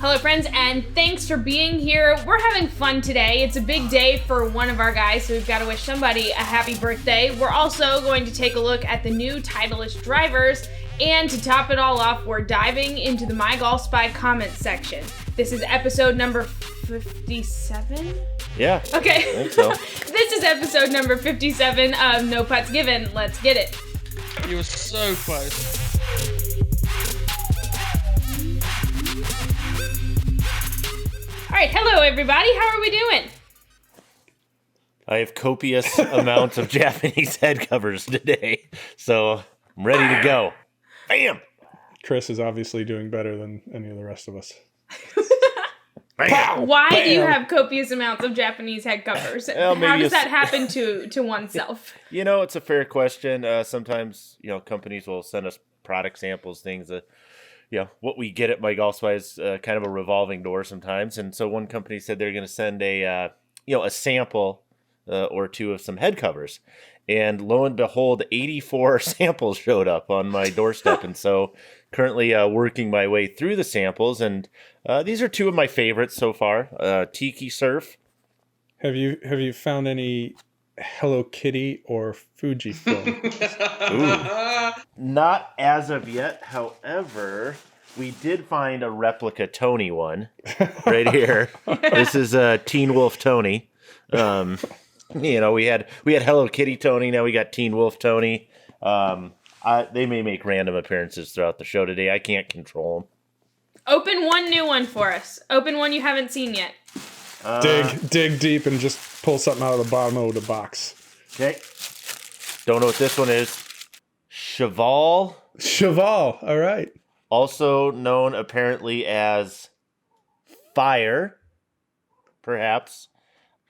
Hello friends, and thanks for being here. We're having fun today. It's a big day for one of our guys, so we've got to wish somebody a happy birthday. We're also going to take a look at the new Titleist Drivers, and to top it all off, we're diving into the MyGolfSpy comments section. This is episode number 57? Yeah. Okay. I think so. This is episode number 57 of No Putts Given. Let's get it. You were so close. All right, hello everybody. How are we doing? I have copious amounts of Japanese head covers today, so I'm ready to go. Bam! Chris is obviously doing better than any of the rest of us. Bam! Why Bam! do you have copious amounts of Japanese head covers? Well, How maybe does that happen to oneself? You know, it's a fair question. Sometimes, companies will send us product samples, things that, what we get at MyGolfSpy is kind of a revolving door sometimes. And so one company said they're going to send a sample or two of some head covers. And lo and behold, 84 samples showed up on my doorstep. And so currently working my way through the samples. And these are two of my favorites so far. Tiki Surf. Have you found any Hello Kitty or Fujifilm? Ooh. Not as of yet. However, we did find a replica Tony one right here. This is Teen Wolf Tony. We had Hello Kitty Tony. Now we got Teen Wolf Tony. They may make random appearances throughout the show today. I can't control them. Open one new one for us. Open one you haven't seen yet. Dig deep and just pull something out of the bottom of the box. Okay. Don't know what this one is. Cheval. All right. Also known apparently as Fire, perhaps.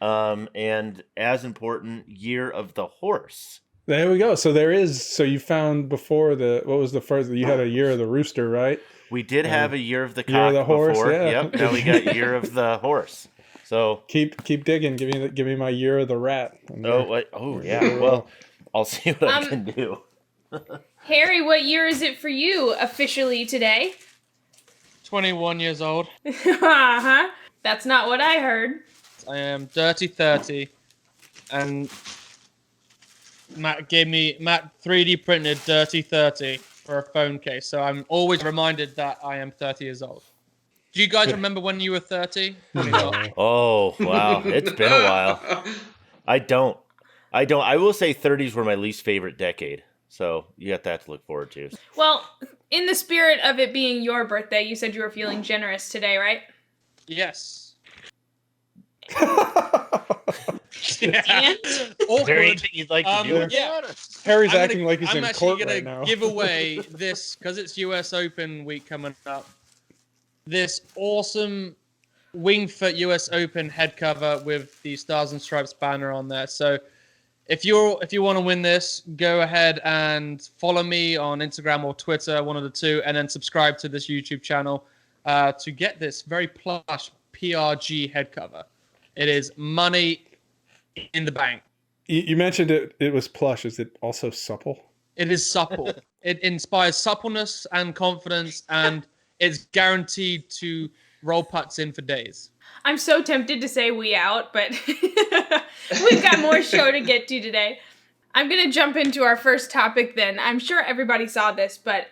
And as important, Year of the Horse. There we go. So you found before what was the first? You had a Year of the Rooster, right? We did have a Year of the Cock Year of the Horse, before. yeah. Yep. Now we got Year of the Horse. So keep digging. Give me my Year of the Rat. Yeah. Well, I'll see what I can do. Harry, what year is it for you officially today? 21 years old. Uh-huh. That's not what I heard. I am dirty 30, and Matt 3D printed dirty 30 for a phone case, so I'm always reminded that I am 30 years old. Do you guys remember when you were 30? Oh, wow. It's been a while. I don't. I will say 30s were my least favorite decade, so you got that to look forward to. Well, in the spirit of it being your birthday, you said you were feeling generous today, right? Yes. Yeah. Awkward. You'd like to do it? Yeah. Harry's acting like he's I'm in court actually right now. give away this, because it's US Open week coming up, this awesome Wingfoot US Open head cover with the Stars and Stripes banner on there. So if you want to win this, go ahead and follow me on Instagram or Twitter, one of the two, and then subscribe to this YouTube channel to get this very plush PRG head cover. It is money in the bank. You mentioned it was plush. Is it also supple? It is supple. It inspires suppleness and confidence, and it's guaranteed to roll putts in for days. I'm so tempted to say we out, but we've got more show to get to today. I'm going to jump into our first topic then. I'm sure everybody saw this, but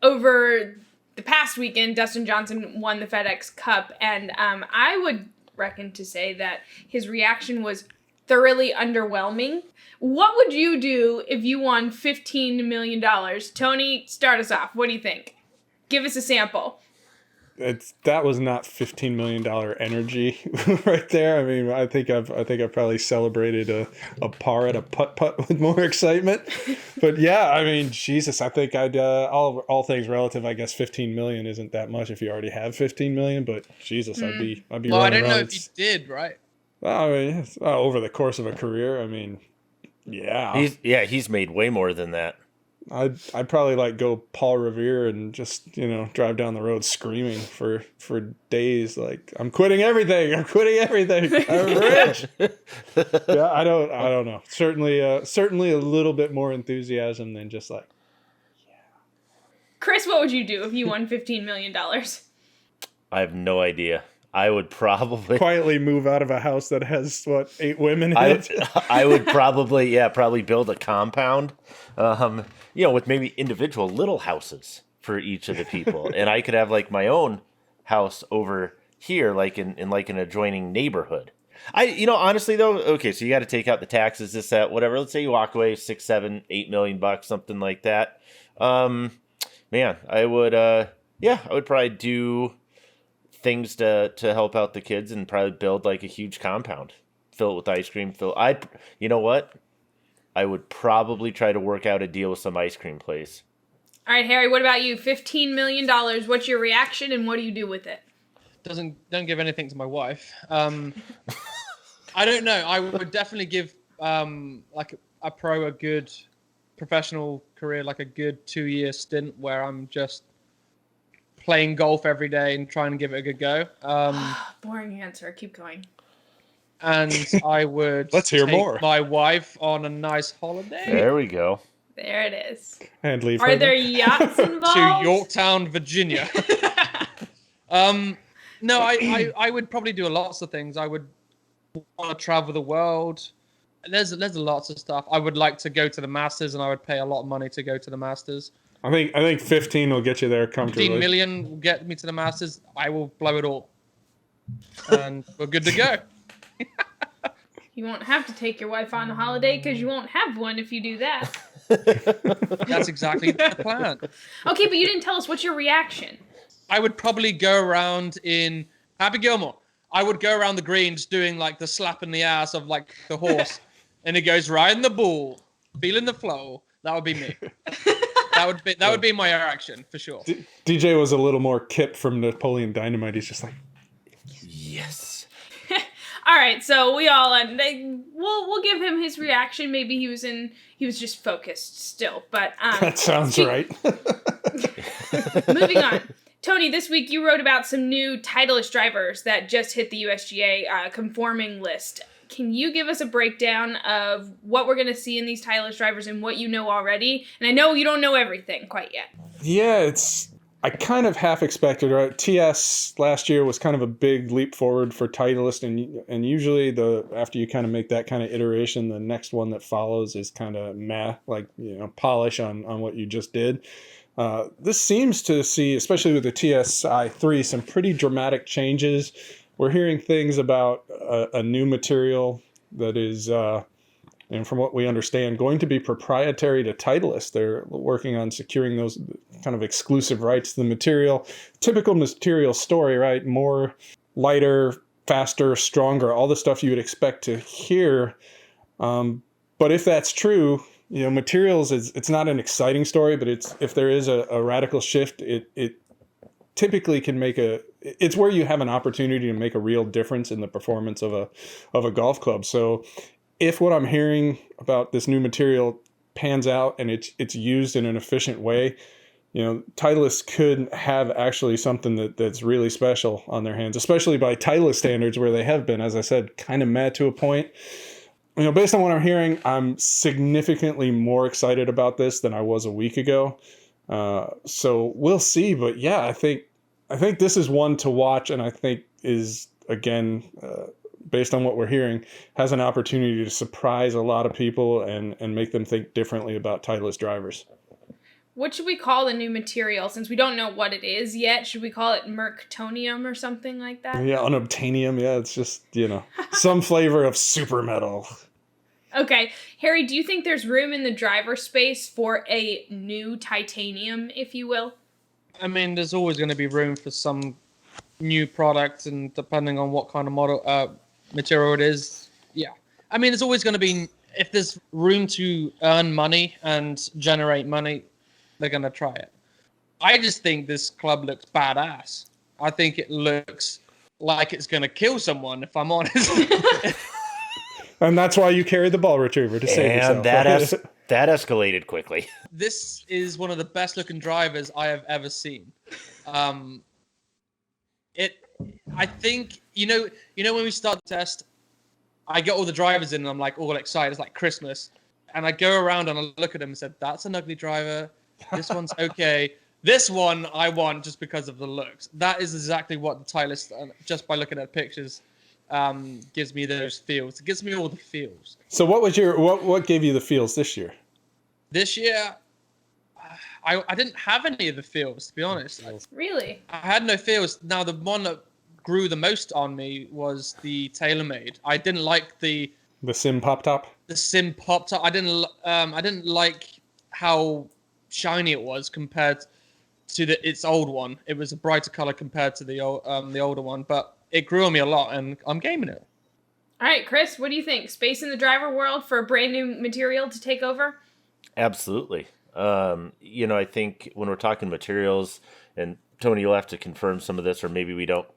over the past weekend, Dustin Johnson won the FedEx Cup, and I would reckon to say that his reaction was thoroughly underwhelming. What would you do if you won $15 million? Tony, start us off. What do you think? Give us a sample. That was not $15 million energy right there. I mean, I think I've probably celebrated a par at a putt with more excitement. But yeah, I mean, Jesus, I think I'd all things relative. I guess 15 million isn't that much if you already have 15 million. But Jesus, I'd be. Well, I don't know if you did, right? Well, I mean, over the course of a career, I mean, yeah. He's made way more than that. I'd probably go Paul Revere and just drive down the road screaming for days, like I'm quitting everything, I'm rich. Yeah, I don't know. Certainly a little bit more enthusiasm than just Chris, what would you do if you won $15 million? I have no idea. I would probably quietly move out of a house that has what 8 women in it. I would probably build a compound, with maybe individual little houses for each of the people, and I could have like my own house over here, like in like an adjoining neighborhood. Honestly though, okay, so you got to take out the taxes, this, that, whatever. Let's say you walk away 6, 7, $8 million, something like that. Man, I would probably do things to help out the kids and probably build like a huge compound, fill it with ice cream. You know what? I would probably try to work out a deal with some ice cream place. All right, Harry, what about you? $15 million. What's your reaction and what do you do with it? Don't give anything to my wife. I don't know. I would definitely give like a pro a good professional career, like a good 2-year stint where I'm just playing golf every day and trying to give it a good go. Boring answer. Keep going. And I would Let's hear more. My wife on a nice holiday. There we go. There it is. And leave Are her there there. yachts involved? To Yorktown, Virginia. No, I would probably do lots of things. I would want to travel the world. There's lots of stuff. I would like to go to the Masters, and I would pay a lot of money to go to the Masters. I think 15 will get you there comfortably. 15 million will get me to the Masters. I will blow it all, and we're good to go. You won't have to take your wife on a holiday because you won't have one if you do that. That's exactly the plan. Okay, but you didn't tell us. What's your reaction? I would probably go around in Happy Gilmore. I would go around the greens doing like the slap in the ass of like the horse, and it goes riding the bull, feeling the flow. That would be me. That would be my reaction for sure. DJ was a little more Kip from Napoleon Dynamite. He's just like, Yes. All right, so we all we'll give him his reaction. Maybe he was just focused still, but that sounds right. Moving on. Tony, this week you wrote about some new Titleist drivers that just hit the USGA conforming list. Can you give us a breakdown of what we're going to see in these Titleist drivers and what you know already? And I know you don't know everything quite yet. Yeah, I kind of half expected, right? TS last year was kind of a big leap forward for Titleist, and usually after you kind of make that kind of iteration, the next one that follows is kind of polish on what you just did. This seems to see, especially with the TSI 3, some pretty dramatic changes. We're hearing things about a new material that is, and from what we understand, going to be proprietary to Titleist. They're working on securing those kind of exclusive rights to the material. Typical material story, right? More lighter, faster, stronger, all the stuff you would expect to hear. But if that's true, materials it's not an exciting story, but if there is a radical shift, it typically can it's where you have an opportunity to make a real difference in the performance of a golf club. So if what I'm hearing about this new material pans out and it's used in an efficient way, Titleist could have actually something that's really special on their hands, especially by Titleist standards, where they have been, as I said, kind of mad to a point. Based on what I'm hearing, I'm significantly more excited about this than I was a week ago. So we'll see. But yeah, I think this is one to watch, and I think is, again, based on what we're hearing, has an opportunity to surprise a lot of people and make them think differently about Titleist drivers. What should we call the new material? Since we don't know what it is yet, should we call it merctonium or something like that? Yeah, unobtainium. Yeah, it's just, some flavor of super metal. Okay. Harry, do you think there's room in the driver space for a new titanium, if you will? I mean, there's always going to be room for some new products, and depending on what kind of material it is, yeah. I mean, there's always going to be, if there's room to earn money and generate money, they're going to try it. I just think this club looks badass. I think it looks like it's going to kill someone, if I'm honest. And that's why you carried the ball retriever to save yourself. And that escalated quickly. This is one of the best looking drivers I have ever seen. I think, when we start the test, I get all the drivers in and I'm like all excited. It's like Christmas. And I go around and I look at them and said, that's an ugly driver. This one's okay. This one I want just because of the looks. That is exactly what the Titleist, just by looking at pictures, gives me those feels. It gives me all the feels. So what gave you the feels this year? This year, I didn't have any of the feels, to be honest. Really? I had no feels. Now, the one that grew the most on me was the TaylorMade. I didn't like the Sim Pop Top. The Sim Pop Top. I didn't like how shiny it was compared to its old one. It was a brighter color compared to the older one, but it grew on me a lot, and I'm gaming it. All right, Chris, what do you think? Space in the driver world for a brand new material to take over? Absolutely. I think when we're talking materials, and Tony, you'll have to confirm some of this, or maybe we don't,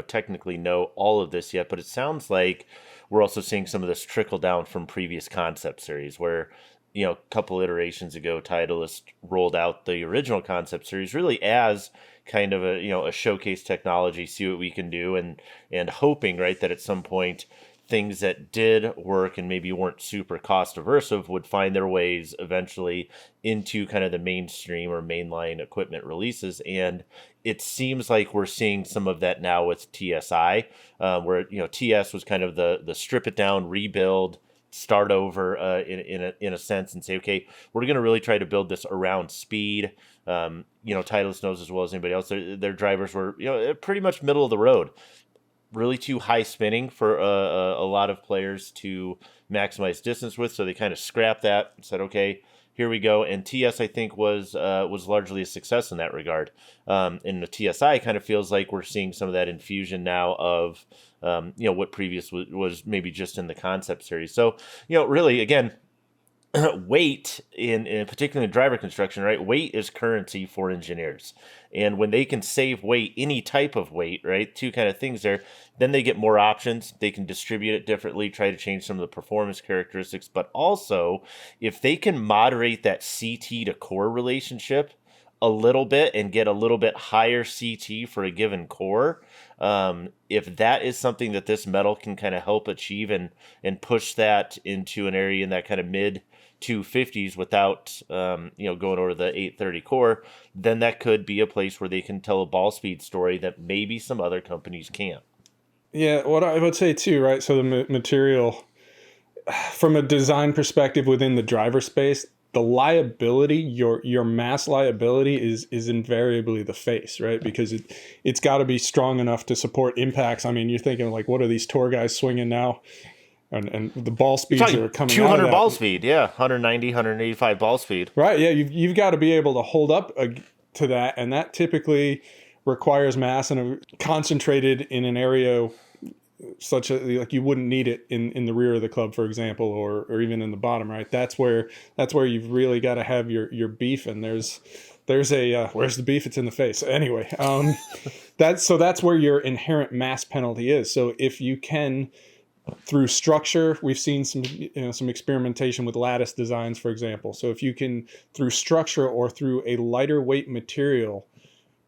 technically know all of this yet, but it sounds like we're also seeing some of this trickle down from previous concept series where, a couple iterations ago, Titleist rolled out the original concept series really as kind of a showcase technology, see what we can do, and hoping, right, that at some point things that did work and maybe weren't super cost aversive would find their ways eventually into kind of the mainstream or mainline equipment releases. And it seems like we're seeing some of that now with TSI, where TS was kind of the strip it down, rebuild, start over in a sense, and say, okay, we're going to really try to build this around speed. Titleist knows as well as anybody else, their drivers were pretty much middle of the road, really too high spinning for a lot of players to maximize distance with. So they kind of scrapped that and said, okay, here we go. And TS, I think, was largely a success in that regard. And the TSI kind of feels like we're seeing some of that infusion now of, what previous was maybe just in the concept series. So, really, again, weight in particularly in driver construction, right? Weight is currency for engineers. And when they can save weight, any type of weight, right? Two kind of things there, then they get more options. They can distribute it differently, try to change some of the performance characteristics. But also, if they can moderate that CT to core relationship a little bit and get a little bit higher CT for a given core, if that is something that this metal can kind of help achieve and push that into an area in that kind of mid 250s without going over the 830 core, then that could be a place where they can tell a ball speed story that maybe some other companies can't. Yeah, what I would say too, right? So the material, from a design perspective within the driver space, the liability, your mass liability is invariably the face, right? Because it's got to be strong enough to support impacts. I mean, you're thinking like, what are these tour guys swinging now? And the ball speeds are coming 200 out of that. ball speed, yeah, 190, 185 ball speed. Right, yeah, you've got to be able to hold up to that, and that typically requires mass and concentrated in an area such a, like, you wouldn't need it in the rear of the club, for example, or even in the bottom, right? That's where you've really got to have your beef, and there's a where's the beef? It's in the face. Anyway, that's where your inherent mass penalty is. So if you can, through structure, we've seen some experimentation with lattice designs, for example. So if you can, through structure or through a lighter weight material,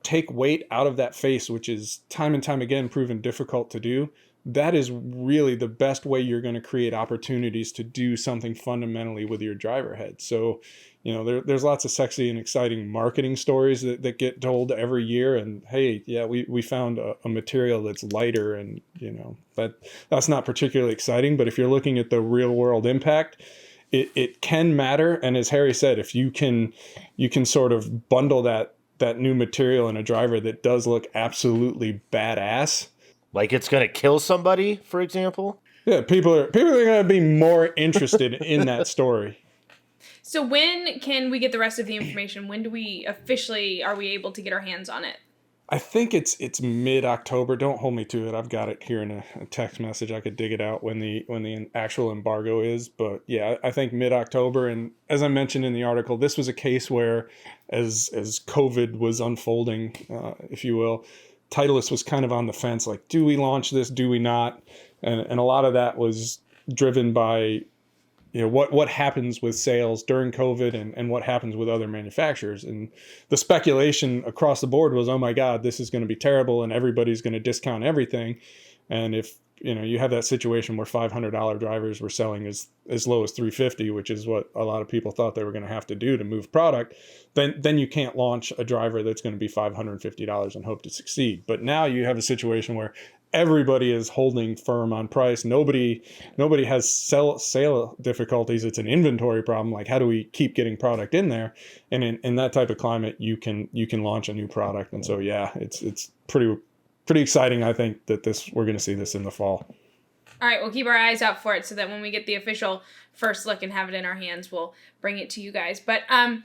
take weight out of that face, which is time and time again proven difficult to do, that is really the best way you're going to create opportunities to do something fundamentally with your driver head. So, there's lots of sexy and exciting marketing stories that get told every year. And hey, yeah, we found a material that's lighter, and that's not particularly exciting. But if you're looking at the real world impact, it can matter. And as Harry said, if you can sort of bundle that new material in a driver that does look absolutely badass, like it's going to kill somebody, for example. Yeah, people are going to be more interested in that story. So when can we get the rest of the information? When are we able to get our hands on it? I think it's mid-October. Don't hold me to it. I've got it here in a text message. I could dig it out when the actual embargo is. But yeah, I think mid-October. And as I mentioned in the article, this was a case where, as COVID was unfolding, if you will, Titleist was kind of on the fence. Like, do we launch this? Do we not? And a lot of that was driven by what happens with sales during COVID and what happens with other manufacturers. And the speculation across the board was, oh my God, this is going to be terrible and everybody's going to discount everything. And if you have that situation where $500 drivers were selling as low as $350, which is what a lot of people thought they were going to have to do to move product. Then you can't launch a driver that's going to be $550 and hope to succeed. But now you have a situation where everybody is holding firm on price. Nobody has sale difficulties. It's an inventory problem. Like, how do we keep getting product in there? And in that type of climate, you can launch a new product. And so, yeah, it's pretty exciting. I think that we're going to see this in the fall. All right, we'll keep our eyes out for it so that when we get the official first look and have it in our hands, we'll bring it to you guys. But I'm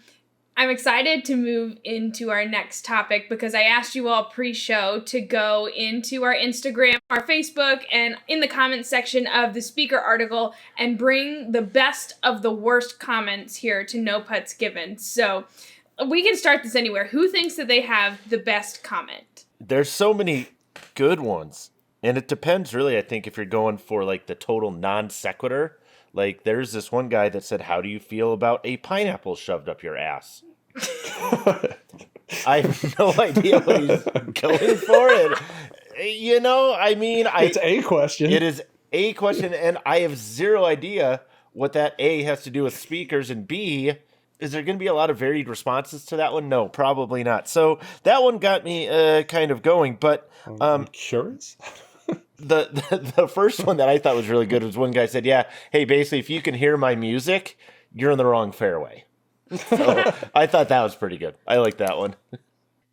excited to move into our next topic because I asked you all pre-show to go into our Instagram, our Facebook, and in the comments section of the speaker article and bring the best of the worst comments here to No Putts Given. So we can start this anywhere. Who thinks that they have the best comment? There's so many good ones. And it depends, really, I think, if you're going for, like, the total non sequitur. Like, there's this one guy that said, how do you feel about a pineapple shoved up your ass? I have no idea what he's going for. It's a question. It is a question, and I have zero idea what that A has to do with speakers, and B, is there going to be a lot of varied responses to that one? No, probably not. So that one got me kind of going, but I'm curious. The first one that I thought was really good was one guy said, yeah, hey, basically, if you can hear my music, you're in the wrong fairway. So I thought that was pretty good. I like that one.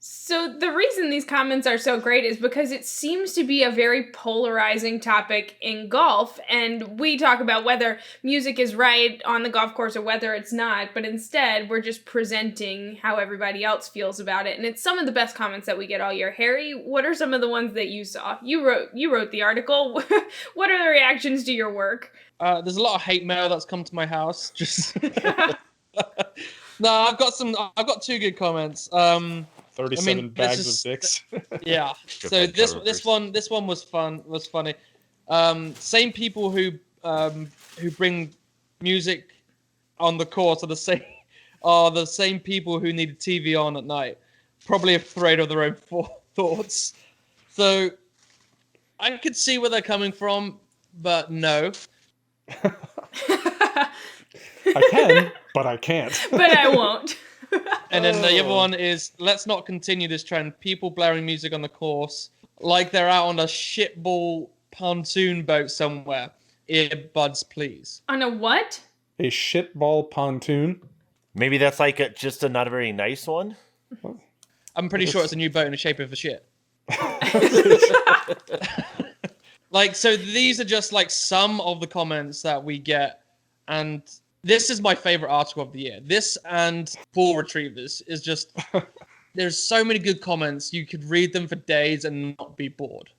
So the reason these comments are so great is because it seems to be a very polarizing topic in golf, and we talk about whether music is right on the golf course or whether it's not, but instead we're just presenting how everybody else feels about it, and it's some of the best comments that we get all year. Harry, what are some of the ones that you saw? You wrote the article. What are the reactions to your work? There's a lot of hate mail that's come to my house. Just no, I've got two good comments. 37 bags of dicks. Yeah. So this one was funny. Same people who bring music on the course are the same people who need a TV on at night, probably afraid of their own thoughts. So I could see where they're coming from, but no. I can, but I can't. But I won't. And then the other one is, let's not continue this trend. People blaring music on the course like they're out on a shitball pontoon boat somewhere. Earbuds, please. On a what? A shitball pontoon? Maybe that's like just a not a very nice one. I'm pretty sure it's a new boat in the shape of a shit. Like, so these are just like some of the comments that we get, and this is my favorite article of the year. This and ball retrievers is just, there's so many good comments. You could read them for days and not be bored.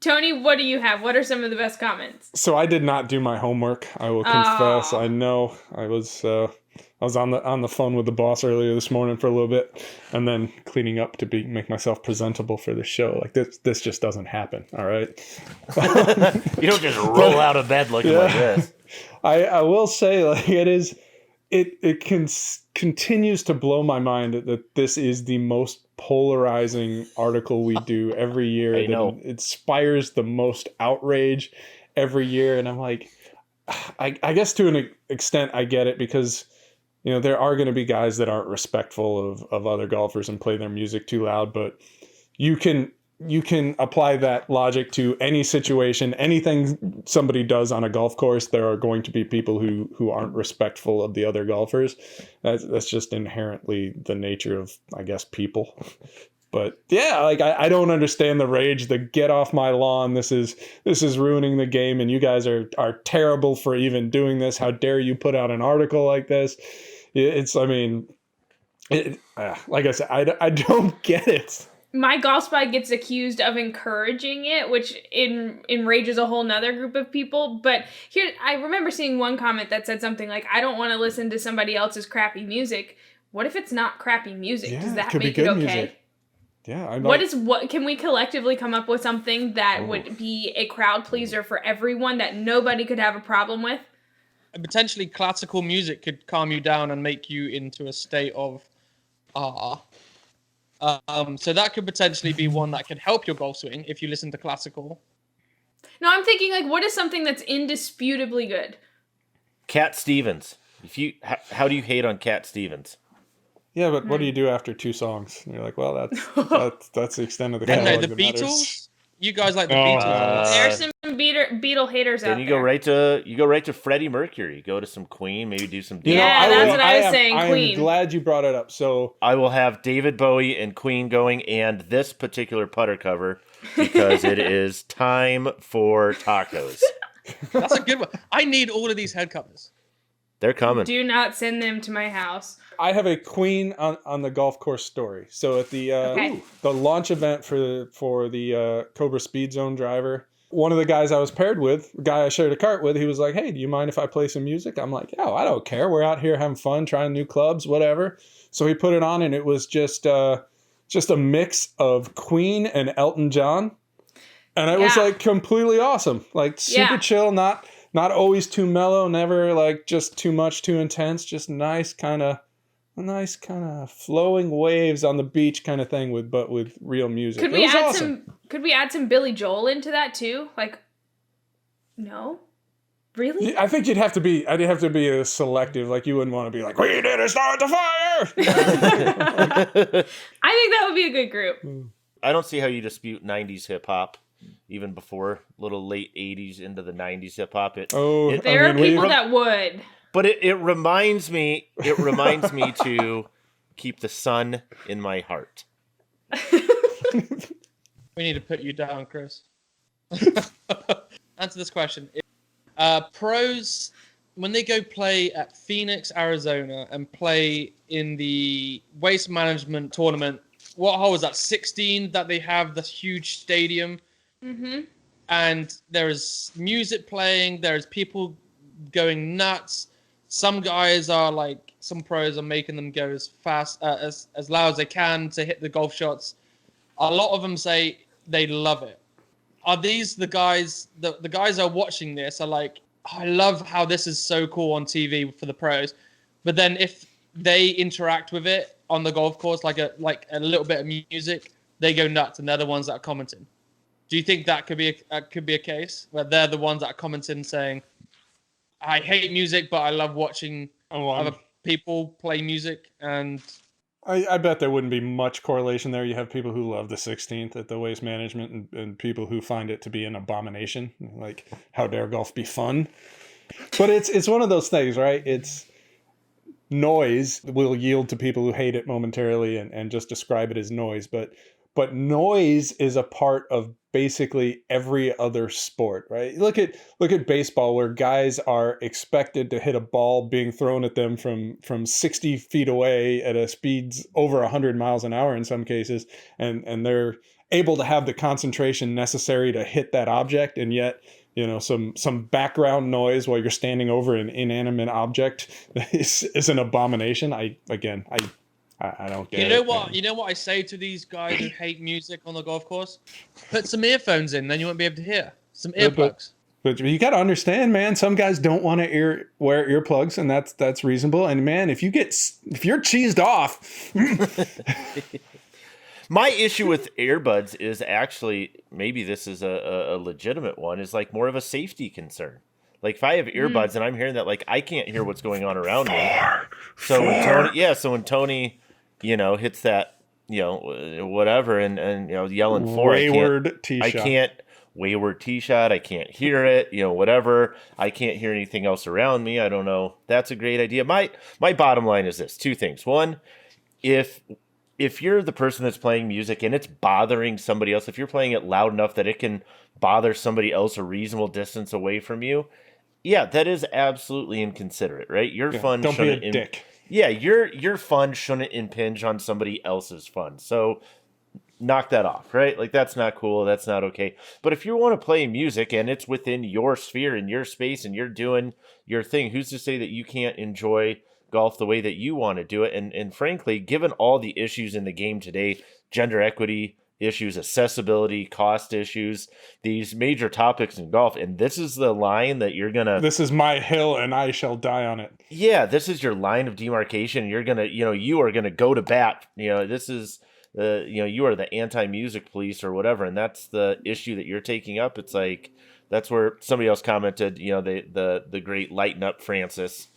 Tony, what do you have? What are some of the best comments? So I did not do my homework. I will confess. I know I was on the phone with the boss earlier this morning for a little bit, and then cleaning up to make myself presentable for the show. Like this just doesn't happen. All right. You don't just roll out of bed looking like this. I will say, like, it continues to blow my mind that this is the most polarizing article we do every year. I know. That inspires the most outrage every year, and I'm like, I guess to an extent I get it, because there are going to be guys that aren't respectful of other golfers and play their music too loud, but you can apply that logic to any situation, anything somebody does on a golf course. There are going to be people who aren't respectful of the other golfers. That's just inherently the nature of, I guess, people. But yeah, like I don't understand the rage, the get off my lawn. This is ruining the game, and you guys are terrible for even doing this. How dare you put out an article like this? Like I said, I don't get it. MyGolfSpy gets accused of encouraging it, which enrages a whole nother group of people. But here, I remember seeing one comment that said something like, I don't want to listen to somebody else's crappy music. What if it's not crappy music? Yeah, does that could make be it good okay? music. Yeah. What can we collectively come up with something that would be a crowd pleaser for everyone that nobody could have a problem with? And potentially classical music could calm you down and make you into a state of awe. So that could potentially be one that could help your golf swing if you listen to classical. No, I'm thinking like, what is something that's indisputably good? Cat Stevens. How do you hate on Cat Stevens? Yeah, but what do you do after 2 songs? And you're like, well, that's the extent of the I don't know, catalog the that matters. Beatles. You guys like the Oh, Beatles? There's some Beatle haters out Then there. you go right to Freddie Mercury. Go to some Queen, maybe do some. Yeah, that's what I was saying, I Queen. am glad you brought it up. So I will have David Bowie and Queen going, and this particular putter cover because it is time for tacos. That's a good one. I need all of these head covers. They're coming. Do not send them to my house. I have a Queen on the golf course story. So at the Okay. the launch event for the Cobra Speed Zone driver, one of the guys I was paired with, the guy I shared a cart with, he was like, "Hey, do you mind if I play some music?" I'm like, "Yeah, I don't care. We're out here having fun, trying new clubs, whatever." So he put it on, and it was just a mix of Queen and Elton John, and it was like completely awesome, like super chill, not always too mellow, never like just too much, too intense, just nice kind of flowing waves on the beach kind of thing with real music. Could we add some Billy Joel into that too? Like, no, really? I think I'd have to be a selective. Like you wouldn't want to be like, "We didn't start the fire." I think that would be a good group. I don't see how you dispute 90s hip hop, even before little late 80s into the 90s hip hop. There are people that would. But it reminds me to keep the sun in my heart. We need to put you down, Chris. Answer this question. Pros, when they go play at Phoenix, Arizona, and play in the waste management tournament, what hole is that? 16 that they have the huge stadium. Mm-hmm. And there is music playing. There is people going nuts. Some guys are like, some pros are making them go as fast, as loud as they can to hit the golf shots. A lot of them say they love it. Are these the guys, the guys are watching this are like, oh, I love how this is so cool on TV for the pros. But then if they interact with it on the golf course, like a little bit of music, they go nuts and they're the ones that are commenting. Do you think that could be a case where they're the ones that are commenting saying, I hate music, but I love watching other people play music? And I bet there wouldn't be much correlation there. You have people who love the 16th at the waste management and people who find it to be an abomination. Like, how dare golf be fun? But it's one of those things, right? It's noise will yield to people who hate it momentarily and just describe it as noise. But noise is a part of basically every other sport, right? Look at baseball, where guys are expected to hit a ball being thrown at them from 60 feet away at a speeds over 100 miles an hour in some cases, and they're able to have the concentration necessary to hit that object, and yet some background noise while you're standing over an inanimate object is an abomination. I don't get it. You know what I say to these guys who hate music on the golf course? Put some earphones in, then you won't be able to hear. Some earplugs. But you got to understand, man, some guys don't want to wear earplugs, and that's reasonable. And man, if you're cheesed off. My issue with earbuds is actually, maybe this is a legitimate one, is like more of a safety concern. Like if I have earbuds and I'm hearing that, like I can't hear what's going on around me. So when Tony, hits that, whatever, and yelling for wayward tee shot. Wayward tee shot. I can't hear it. Whatever. I can't hear anything else around me. I don't know. That's a great idea. My bottom line is this: 2 things. One, if you're the person that's playing music and it's bothering somebody else, if you're playing it loud enough that it can bother somebody else a reasonable distance away from you, yeah, that is absolutely inconsiderate, right? Your fun don't shouldn't be a dick. Yeah, your fun shouldn't impinge on somebody else's fun. So knock that off, right? Like that's not cool. That's not okay. But if you want to play music and it's within your sphere and your space and you're doing your thing, who's to say that you can't enjoy golf the way that you want to do it? And frankly, given all the issues in the game today, gender equity issues, accessibility, cost issues, these major topics in golf, and this is the line that you're gonna... This is my hill and I shall die on it. Yeah, this is your line of demarcation. You're gonna, you are gonna go to bat. This is you are the anti-music police or whatever, and that's the issue that you're taking up. It's like that's where somebody else commented, the great "Lighten Up, Francis,"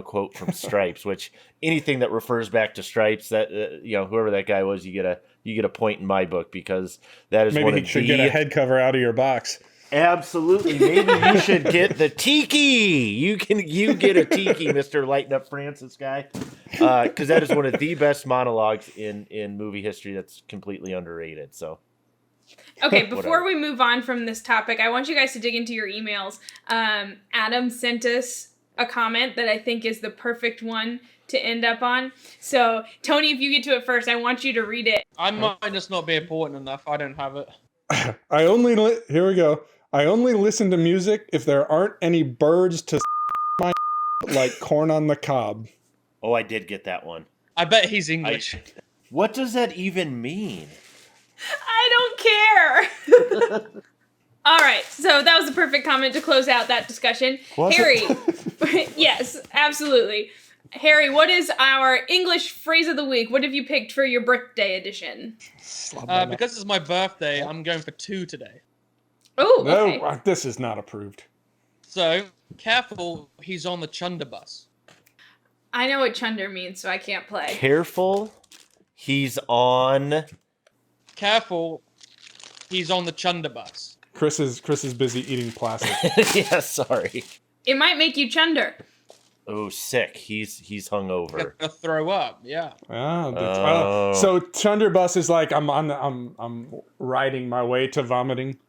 quote from Stripes. Which anything that refers back to Stripes, that whoever that guy was, you get a point in my book, because that is maybe one he of should get a head cover out of your box. Absolutely. Maybe you should get the tiki. You get a tiki, Mr. Lighten Up Francis guy. Because that is one of the best monologues in movie history that's completely underrated. So, okay, before we move on from this topic, I want you guys to dig into your emails. Adam sent us a comment that I think is the perfect one to end up on. So, Tony, if you get to it first, I want you to read it. I might just not be important enough. I don't have it. Here we go. I only listen to music if there aren't any birds to my like corn on the cob. Oh, I did get that one. I bet he's English. What does that even mean? I don't care. All right, so that was the perfect comment to close out that discussion. Harry, yes, absolutely. Harry, what is our English phrase of the week? What have you picked for your birthday edition? Because it's my birthday, I'm going for 2 today. Oh, okay. No, this is not approved. So, careful, he's on the chunder bus. I know what chunder means, so I can't play. Careful, he's on. Careful, he's on the chunder bus. Chris is busy eating plastic. Yeah, sorry. It might make you chunder. Oh, sick. He's hungover. Gonna throw up, yeah. So chunder bus is like I'm riding my way to vomiting.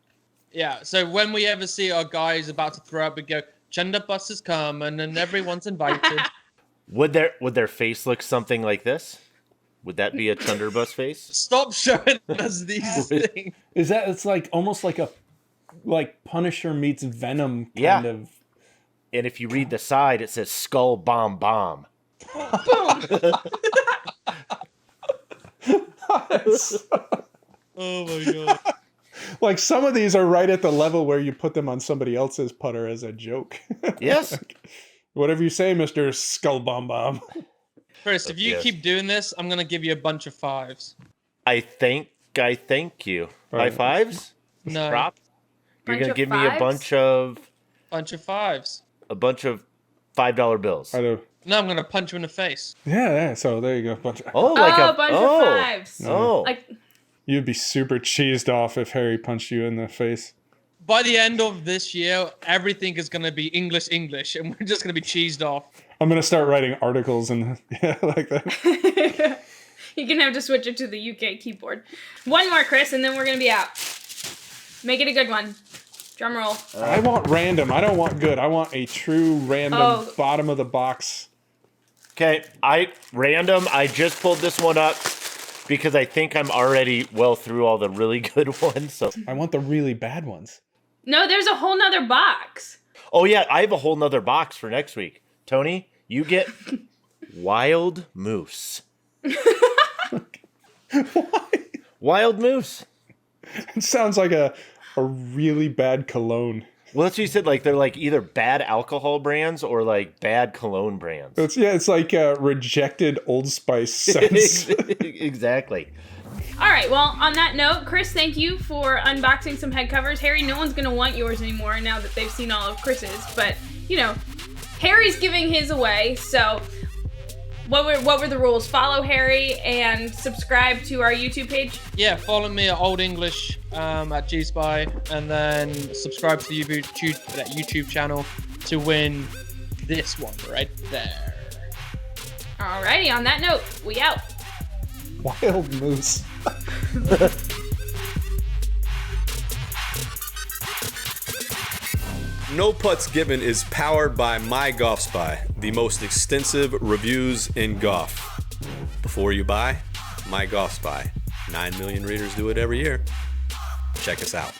Yeah, so when we ever see our guys about to throw up, we go, chunder bus has come, and then everyone's invited. Would their face look something like this? Would that be a chunder bus face? Stop showing us these things. Is that, it's like almost like Punisher meets Venom kind of. And if you read the side, it says skull bomb bomb. Boom. Oh my god. Like some of these are right at the level where you put them on somebody else's putter as a joke. Yes. Whatever you say, Mr. Skull Bomb Bomb. Chris, if you keep doing this, I'm going to give you a bunch of 5s. I thank you. High fives? No. Prop? You're going to give me a fives? Bunch of 5s. a bunch of $5 bills. I do. No, I'm going to punch you in the face. Yeah, so there you go. A bunch of fives. Oh. Like, You'd be super cheesed off if Harry punched you in the face. By the end of this year, everything is going to be English, and we're just going to be cheesed off. I'm going to start writing articles and like that. you're going to have to switch it to the UK keyboard. One more, Chris, and then we're going to be out. Make it a good one. Drum roll. I want random. I don't want good. I want a true random bottom of the box. Okay, I just pulled this one up because I think I'm already well through all the really good ones. So I want the really bad ones. No, there's a whole nother box. Oh yeah, I have a whole nother box for next week. Tony, you get wild moose. Why? Wild moose. It sounds like a really bad cologne. Well, that's what you said. Like they're like either bad alcohol brands or like bad cologne brands. It's like a rejected Old Spice scents. Exactly. All right, well, on that note, Chris, thank you for unboxing some head covers. Harry, no one's going to want yours anymore now that they've seen all of Chris's. But, Harry's giving his away. So, what were the rules? Follow Harry and subscribe to our YouTube page? Yeah, follow me at Old English at GSpy, and then subscribe to the YouTube channel to win this one right there. Alrighty, on that note, we out. Wild moose. No Putts Given is powered by MyGolfSpy, the most extensive reviews in golf. Before you buy, MyGolfSpy. 9 million readers do it every year. Check us out.